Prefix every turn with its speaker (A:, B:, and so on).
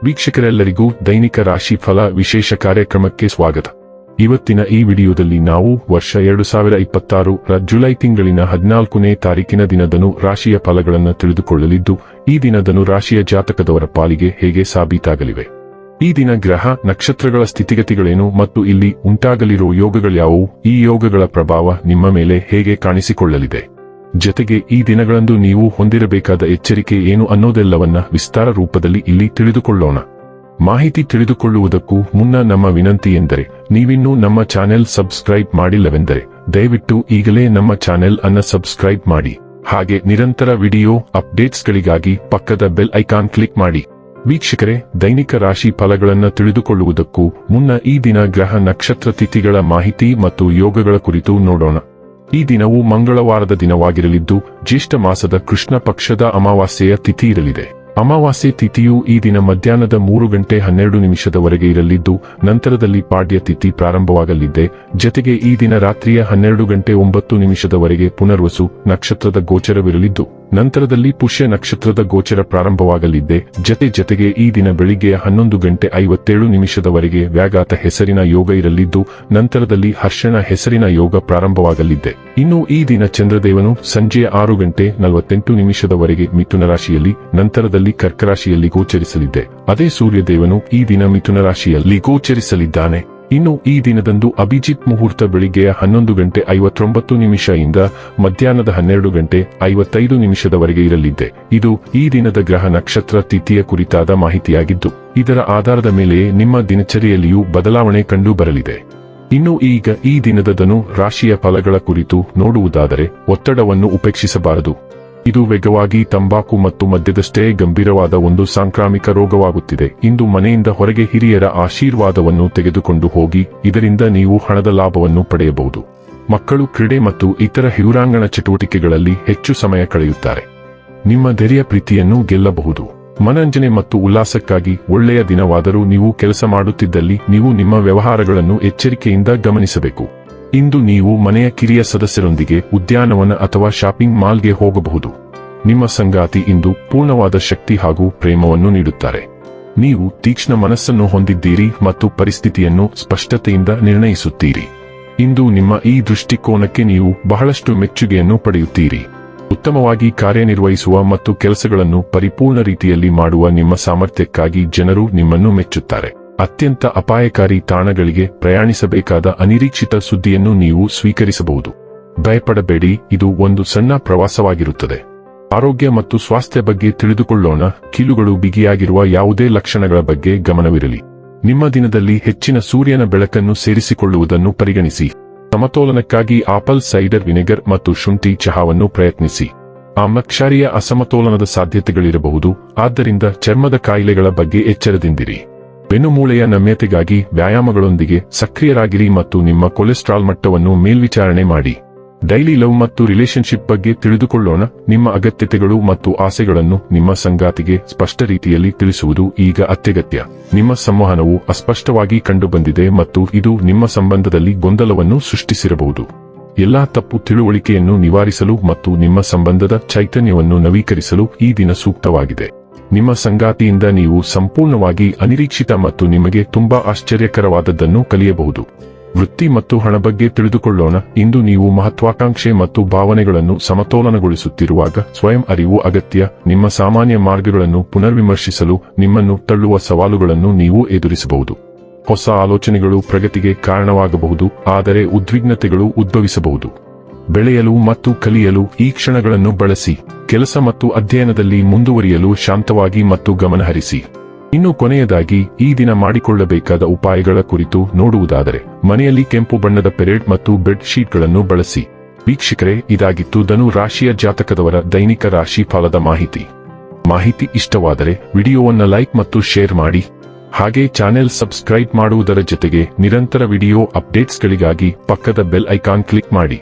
A: ವೀಕ್ಷಕರೆಲ್ಲರಿಗೂ ದೈನಿಕ ರಾಶಿ ಫಲ ವಿಶೇಷ ಕಾರ್ಯಕ್ರಮಕ್ಕೆ ಸ್ವಾಗತ. ಇವತ್ತಿನ ಈ ವಿಡಿಯೋದಲ್ಲಿ ನಾವು ವರ್ಷ 2026 ರ ಜುಲೈ ತಿಂಗಳಿನ 14ನೇ ತಾರೀಕಿನ ದಿನದನು ರಾಶಿಯ ಫಲಗಳನ್ನು ತಿಳಿದುಕೊಳ್ಳಲಿದ್ದು, ಈ ದಿನದನು ರಾಶಿಯ ಜಾತಕದವರ ಪಾಲಿಗೆ ಹೇಗೆ ಸಾಬೀತಾಗಲಿವೆ, ಈ ದಿನ ಗ್ರಹ ನಕ್ಷತ್ರಗಳ ಸ್ಥಿತಿಗತಿಗಳೇನು ಮತ್ತು ಇಲ್ಲಿ ಉಂಟಾಗಲಿರುವ ಯೋಗಗಳ್ಯಾವುವು, ಈ ಯೋಗಗಳ ಪ್ರಭಾವ ನಿಮ್ಮ ಮೇಲೆ ಹೇಗೆ ಕಾಣಿಸಿಕೊಳ್ಳಲಿದೆ, ಜೊತೆಗೆ ಈ ದಿನಗಳಂದು ನೀವು ಹೊಂದಿರಬೇಕಾದ ಎಚ್ಚರಿಕೆ ಏನು ಅನ್ನೋದೆಲ್ಲವನ್ನ ವಿಸ್ತಾರ ರೂಪದಲ್ಲಿ ಇಲ್ಲಿ ತಿಳಿದುಕೊಳ್ಳೋಣ. ಮಾಹಿತಿ ತಿಳಿದುಕೊಳ್ಳುವುದಕ್ಕೂ ಮುನ್ನ ನಮ್ಮ ವಿನಂತಿ ಎಂದರೆ, ನೀವಿನ್ನೂ ನಮ್ಮ ಚಾನೆಲ್ ಸಬ್ಸ್ಕ್ರೈಬ್ ಮಾಡಿಲ್ಲವೆಂದರೆ ದಯವಿಟ್ಟು ಈಗಲೇ ನಮ್ಮ ಚಾನೆಲ್ ಅನ್ನು ಸಬ್ಸ್ಕ್ರೈಬ್ ಮಾಡಿ. ಹಾಗೆ ನಿರಂತರ ವಿಡಿಯೋ ಅಪ್ಡೇಟ್ಸ್ಗಳಿಗಾಗಿ ಪಕ್ಕದ ಬೆಲ್ ಐಕಾನ್ ಕ್ಲಿಕ್ ಮಾಡಿ. ವೀಕ್ಷಕರೇ, ದೈನಿಕ ರಾಶಿ ಫಲಗಳನ್ನು ತಿಳಿದುಕೊಳ್ಳುವುದಕ್ಕೂ ಮುನ್ನ ಈ ದಿನ ಗ್ರಹ ನಕ್ಷತ್ರ ತಿಥಿಗಳ ಮಾಹಿತಿ ಮತ್ತು ಯೋಗಗಳ ಕುರಿತು ನೋಡೋಣ. ಈ ದಿನವು ಮಂಗಳವಾರದ ದಿನವಾಗಿರಲಿದ್ದು, ಜ್ಯೇಷ್ಠ ಮಾಸದ ಕೃಷ್ಣ ಪಕ್ಷದ ಅಮಾವಾಸ್ಯೆಯ ತಿಥಿ ಇರಲಿದೆ. ಅಮಾವಾಸ್ಯೆ ತಿಥಿಯು ಈ ದಿನ ಮಧ್ಯಾಹ್ನದ 3:12 ಇರಲಿದ್ದು, ನಂತರದಲ್ಲಿ ಪಾಡ್ಯ ತಿಥಿ ಪ್ರಾರಂಭವಾಗಲಿದೆ. ಜತೆಗೆ ಈ ದಿನ ರಾತ್ರಿಯ 12:09 ಪುನರ್ವಸು ನಕ್ಷತ್ರದ ಗೋಚರವಿರಲಿದ್ದು, ನಂತರದಲ್ಲಿ ಪುಷ್ಯ ನಕ್ಷತ್ರದ ಗೋಚರ ಪ್ರಾರಂಭವಾಗಲಿದೆ. ಜತೆಗೆ ಈ ದಿನ ಬೆಳಿಗ್ಗೆ 11:57 ವ್ಯಾಘಾತ ಹೆಸರಿನ ಯೋಗ ಇರಲಿದ್ದು, ನಂತರದಲ್ಲಿ ಹರ್ಷಣ ಹೆಸರಿನ ಯೋಗ ಪ್ರಾರಂಭವಾಗಲಿದೆ. ಇನ್ನು ಈ ದಿನ ಚಂದ್ರದೇವನು ಸಂಜೆ 6:48 ಮಿಥುನ ರಾಶಿಯಲ್ಲಿ, ನಂತರದಲ್ಲಿ ಕರ್ಕ ರಾಶಿಯಲ್ಲಿ ಗೋಚರಿಸಲಿದೆ. ಅದೇ ಸೂರ್ಯದೇವನು ಈ ದಿನ ಮಿಥುನ ರಾಶಿಯಲ್ಲಿ ಗೋಚರಿಸಲಿದ್ದಾನೆ. ಇನ್ನು ಈ ದಿನದಂದು ಅಭಿಜಿತ್ ಮುಹೂರ್ತ ಬೆಳಿಗ್ಗೆ 11:59 ಇಂದ ಮಧ್ಯಾಹ್ನದ 12:55 ಇರಲಿದೆ. ಇದು ಈ ದಿನದ ಗ್ರಹ ನಕ್ಷತ್ರ ತಿಥಿಯ ಕುರಿತಾದ ಮಾಹಿತಿಯಾಗಿದ್ದು, ಇದರ ಆಧಾರದ ಮೇಲೆ ನಿಮ್ಮ ದಿನಚರಿಯಲ್ಲಿಯೂ ಬದಲಾವಣೆ ಕಂಡು ಬರಲಿದೆ. ಇನ್ನು ಈಗ ಈ ದಿನದ ರಾಶಿಯ ಫಲಗಳ ಕುರಿತು ನೋಡುವುದಾದರೆ, ಒತ್ತಡವನ್ನು ಉಪೇಕ್ಷಿಸಬಾರದು. ಇದು ವೇಗವಾಗಿ ತಂಬಾಕು ಮತ್ತು ಮದ್ಯದಷ್ಟೇ ಗಂಭೀರವಾದ ಒಂದು ಸಾಂಕ್ರಾಮಿಕ ರೋಗವಾಗುತ್ತಿದೆ. ಇಂದು ಮನೆಯಿಂದ ಹೊರಗೆ ಹಿರಿಯರ ಆಶೀರ್ವಾದವನ್ನು ತೆಗೆದುಕೊಂಡು ಹೋಗಿ, ಇದರಿಂದ ನೀವು ಹಣದ ಲಾಭವನ್ನು ಪಡೆಯಬಹುದು. ಮಕ್ಕಳು ಕ್ರೀಡೆ ಮತ್ತು ಇತರ ಹಿರಾಂಗಣ ಚಟುವಟಿಕೆಗಳಲ್ಲಿ ಹೆಚ್ಚು ಸಮಯ ಕಳೆಯುತ್ತಾರೆ. ನಿಮ್ಮ ಧೈರ್ಯ ಪ್ರೀತಿಯನ್ನು ಗೆಲ್ಲಬಹುದು. ಮನರಂಜನೆ ಮತ್ತು ಉಲ್ಲಾಸಕ್ಕಾಗಿ ಒಳ್ಳೆಯ ದಿನವಾದರೂ ನೀವು ಕೆಲಸ ಮಾಡುತ್ತಿದ್ದಲ್ಲಿ ನೀವು ನಿಮ್ಮ ವ್ಯವಹಾರಗಳನ್ನು ಎಚ್ಚರಿಕೆಯಿಂದ ಗಮನಿಸಬೇಕು. ಇಂದು ನೀವು ಮನೆಯ ಕಿರಿಯ ಸದಸ್ಯರೊಂದಿಗೆ ಉದ್ಯಾನವನ ಅಥವಾ ಶಾಪಿಂಗ್ ಮಾಲ್ಗೆ ಹೋಗಬಹುದು. ನಿಮ್ಮ ಸಂಗಾತಿ ಇಂದು ಪೂರ್ಣವಾದ ಶಕ್ತಿ ಹಾಗೂ ಪ್ರೇಮವನ್ನು ನೀಡುತ್ತಾರೆ. ನೀವು ತೀಕ್ಷ್ಣ ಮನಸ್ಸನ್ನು ಹೊಂದಿದ್ದೀರಿ ಮತ್ತು ಪರಿಸ್ಥಿತಿಯನ್ನು ಸ್ಪಷ್ಟತೆಯಿಂದ ನಿರ್ಣಯಿಸುತ್ತೀರಿ. ಇಂದು ನಿಮ್ಮ ಈ ದೃಷ್ಟಿಕೋನಕ್ಕೆ ನೀವು ಬಹಳಷ್ಟು ಮೆಚ್ಚುಗೆಯನ್ನು ಪಡೆಯುತ್ತೀರಿ. ಉತ್ತಮವಾಗಿ ಕಾರ್ಯನಿರ್ವಹಿಸುವ ಮತ್ತು ಕೆಲಸಗಳನ್ನು ಪರಿಪೂರ್ಣ ರೀತಿಯಲ್ಲಿ ಮಾಡುವ ನಿಮ್ಮ ಸಾಮರ್ಥ್ಯಕ್ಕಾಗಿ ಜನರು ನಿಮ್ಮನ್ನು ಮೆಚ್ಚುತ್ತಾರೆ. ಅತ್ಯಂತ ಅಪಾಯಕಾರಿ ತಾಣಗಳಿಗೆ ಪ್ರಯಾಣಿಸಬೇಕಾದ ಅನಿರೀಕ್ಷಿತ ಸುದ್ದಿಯನ್ನು ನೀವು ಸ್ವೀಕರಿಸಬಹುದು. ಭಯಪಡಬೇಡಿ, ಇದು ಒಂದು ಸಣ್ಣ ಪ್ರವಾಸವಾಗಿರುತ್ತದೆ. ಆರೋಗ್ಯ ಮತ್ತು ಸ್ವಾಸ್ಥ್ಯ ಬಗ್ಗೆ ತಿಳಿದುಕೊಳ್ಳೋಣ. ಕೀಲುಗಳು ಬಿಗಿಯಾಗಿರುವ ಯಾವುದೇ ಲಕ್ಷಣಗಳ ಬಗ್ಗೆ ಗಮನವಿರಲಿ. ನಿಮ್ಮ ದಿನದಲ್ಲಿ ಹೆಚ್ಚಿನ ಸೂರ್ಯನ ಬೆಳಕನ್ನು ಸೇರಿಸಿಕೊಳ್ಳುವುದನ್ನು ಪರಿಗಣಿಸಿ. ಸಮತೋಲನಕ್ಕಾಗಿ ಆಪಲ್ ಸೈಡರ್ ವಿನೆಗರ್ ಮತ್ತು ಶುಂಠಿ ಚಹಾವನ್ನು ಪ್ರಯತ್ನಿಸಿ. ಆಮ್ಲಕ್ಷಾರೀಯ ಅಸಮತೋಲನದ ಸಾಧ್ಯತೆಗಳಿರಬಹುದು, ಆದ್ದರಿಂದ ಚರ್ಮದ ಕಾಯಿಲೆಗಳ ಬಗ್ಗೆ ಎಚ್ಚರದಿಂದಿರಿ. ಬೆನ್ನುಮೂಳೆಯ ನಮ್ಯತೆಗಾಗಿ ವ್ಯಾಯಾಮಗಳೊಂದಿಗೆ ಸಕ್ರಿಯರಾಗಿರಿ ಮತ್ತು ನಿಮ್ಮ ಕೊಲೆಸ್ಟ್ರಾಲ್ ಮಟ್ಟವನ್ನು ಮೇಲ್ವಿಚಾರಣೆ ಮಾಡಿ. ಡೈಲಿ ಲವ್ ಮತ್ತು ರಿಲೇಶನ್ಶಿಪ್ ಬಗ್ಗೆ ತಿಳಿದುಕೊಳ್ಳೋಣ. ನಿಮ್ಮ ಅಗತ್ಯತೆಗಳು ಮತ್ತು ಆಸೆಗಳನ್ನು ನಿಮ್ಮ ಸಂಗಾತಿಗೆ ಸ್ಪಷ್ಟ ರೀತಿಯಲ್ಲಿ ತಿಳಿಸುವುದು ಈಗ ಅತ್ಯಗತ್ಯ. ನಿಮ್ಮ ಸಂವಹನವು ಅಸ್ಪಷ್ಟವಾಗಿ ಕಂಡುಬಂದಿದೆ ಮತ್ತು ಇದು ನಿಮ್ಮ ಸಂಬಂಧದಲ್ಲಿ ಗೊಂದಲವನ್ನು ಸೃಷ್ಟಿಸಿರಬಹುದು. ಎಲ್ಲಾ ತಪ್ಪು ತಿಳುವಳಿಕೆಯನ್ನು ನಿವಾರಿಸಲು ಮತ್ತು ನಿಮ್ಮ ಸಂಬಂಧದ ಚೈತನ್ಯವನ್ನು ನವೀಕರಿಸಲು ಈ ದಿನ ಸೂಕ್ತವಾಗಿದೆ. ನಿಮ್ಮ ಸಂಗಾತಿಯಿಂದ ನೀವು ಸಂಪೂರ್ಣವಾಗಿ ಅನಿರೀಕ್ಷಿತ ಮತ್ತು ನಿಮಗೆ ತುಂಬಾ ಆಶ್ಚರ್ಯಕರವಾದದ್ದನ್ನು ಕಲಿಯಬಹುದು. ವೃತ್ತಿ ಮತ್ತು ಹಣ ಬಗ್ಗೆ ತಿಳಿದುಕೊಳ್ಳೋಣ. ಇಂದು ನೀವು ಮಹತ್ವಾಕಾಂಕ್ಷೆ ಮತ್ತು ಭಾವನೆಗಳನ್ನು ಸಮತೋಲನಗೊಳಿಸುತ್ತಿರುವಾಗ ಸ್ವಯಂ ಅರಿವು ಅಗತ್ಯ. ನಿಮ್ಮ ಸಾಮಾನ್ಯ ಮಾರ್ಗಗಳನ್ನು ಪುನರ್ವಿಮರ್ಶಿಸಲು ನಿಮ್ಮನ್ನು ತಳ್ಳುವ ಸವಾಲುಗಳನ್ನು ನೀವು ಎದುರಿಸಬಹುದು. ಹೊಸ ಆಲೋಚನೆಗಳು ಪ್ರಗತಿಗೆ ಕಾರಣವಾಗಬಹುದು, ಆದರೆ ಉದ್ವಿಗ್ನತೆಗಳು ಉದ್ಭವಿಸಬಹುದು. ಬೆಳೆಯಲು ಮತ್ತು ಕಲಿಯಲು ಈ ಕ್ಷಣಗಳನ್ನು ಬಳಸಿ. ಕೆಲಸ ಮತ್ತು ಅಧ್ಯಯನದಲ್ಲಿ ಮುಂದುವರಿಯಲು ಶಾಂತವಾಗಿ ಮತ್ತು ಗಮನಹರಿಸಿ. ಇನ್ನು ಕೊನೆಯದಾಗಿ ಈ ದಿನ ಮಾಡಿಕೊಳ್ಳಬೇಕಾದ ಉಪಾಯಗಳ ಕುರಿತು ನೋಡುವುದಾದರೆ, ಮನೆಯಲ್ಲಿ ಕೆಂಪು ಬಣ್ಣದ ಪೆರೇಡ್ ಮತ್ತು ಬೆಡ್ ಶೀಟ್ಗಳನ್ನು ಬಳಸಿ. ವೀಕ್ಷಕರೇ, ಇದಾಗಿತ್ತು ಧನು ರಾಶಿಯ ಜಾತಕದವರ ದೈನಿಕ ರಾಶಿ ಫಲದ ಮಾಹಿತಿ ಇಷ್ಟವಾದರೆ ವಿಡಿಯೋವನ್ನು ಲೈಕ್ ಮತ್ತು ಶೇರ್ ಮಾಡಿ. ಹಾಗೆ ಚಾನೆಲ್ ಸಬ್ಸ್ಕ್ರೈಬ್ ಮಾಡುವುದರ ಜೊತೆಗೆ ನಿರಂತರ ವಿಡಿಯೋ ಅಪ್ಡೇಟ್ಸ್ಗಳಿಗಾಗಿ ಪಕ್ಕದ ಬೆಲ್ ಐಕಾನ್ ಕ್ಲಿಕ್ ಮಾಡಿ.